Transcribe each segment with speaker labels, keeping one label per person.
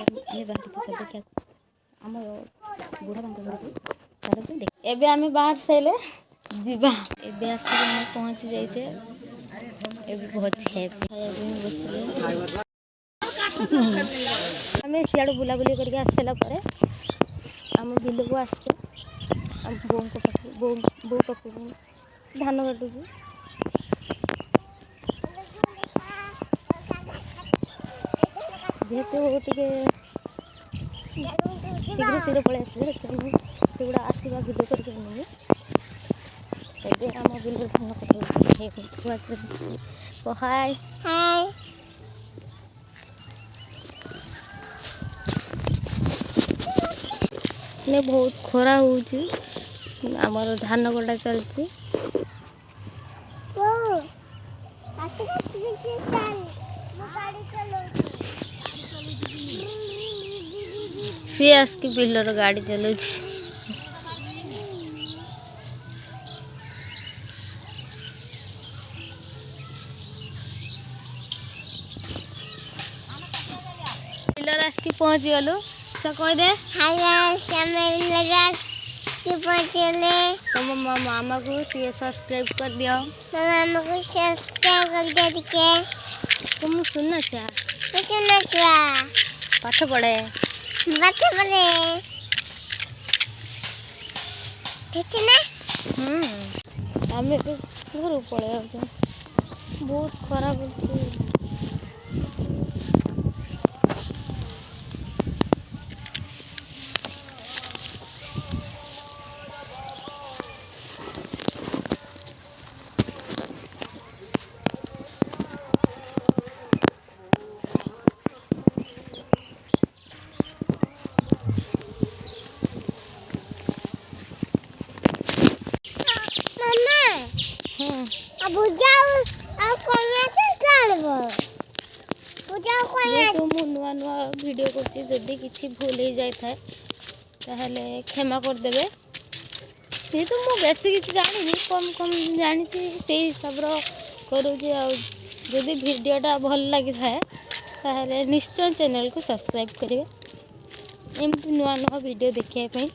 Speaker 1: आम बाहर देखा आम बुढ़ा बांक घर को देख एबे आम बाहर सारे जीवा एबे आसिक आम पहुँची जाइए एबे बहुत हैप्पी बस आम सियाड़ बुलाबुली करके आसला आम बिल को आसते बों पाख बो पाख धान काटुଛୁ जेहेतु टे शीघ्र शीघ्र पलि आसे सेगुड़ा आसवा भिडियो करके नेबे एबे आम बिल धान कटा छुआ कहाय हाय ने बहुत खरा होउची आमर धान कटा चलची सी आसकी बिलर गाड़ी चलुची बिलर आसकी पहुँच गलु तो कह दे तुम मामा को सब्सक्राइब कर दियो मामा को सब्सक्राइब कर दे तुम सुनना चाह पाठ पढ़े ठीक ना आम घर पड़े बहुत खराब हो नुआ नुआ वीडियो करती जदि किसी भूल हो जाए ताहले क्षमा करदे ये तो मुझे बेसी किसी जानी कम कम जानी से हिसाब करुँगी आदि वीडियोटा भल लगी ताहले निश्चय चैनल को सब्सक्राइब करेंगे एमती नुआ नुआ वीडियो देखापी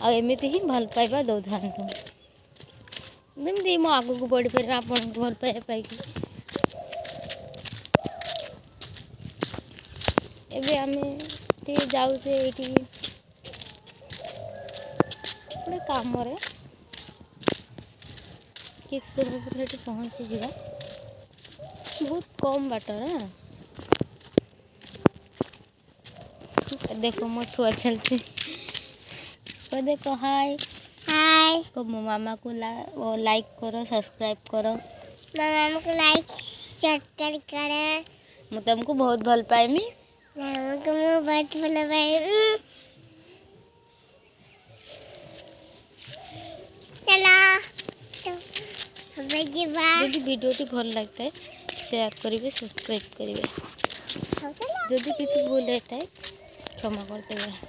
Speaker 1: आमती ही भल पाइबा दौ था जमी मो आग को बढ़ी पारे आप भल पाइबा पाई एबे आमे जाऊे ये गोटे कम कि पहुँची जा बहुत कम बाट देखो मो छुआ चलती तो देखो हाय हाय तो मो मामा को लाइक करो सब्सक्राइब करो मामा को लाइक सब्सक्राइब करो मैं तुमको बहुत भल पाएमी बहुत भल पाए वीडियो भल लगता है शेयर करेंगे सब्सक्राइब करेंगे जदि किसी भूल होता है क्षमा कर देगा।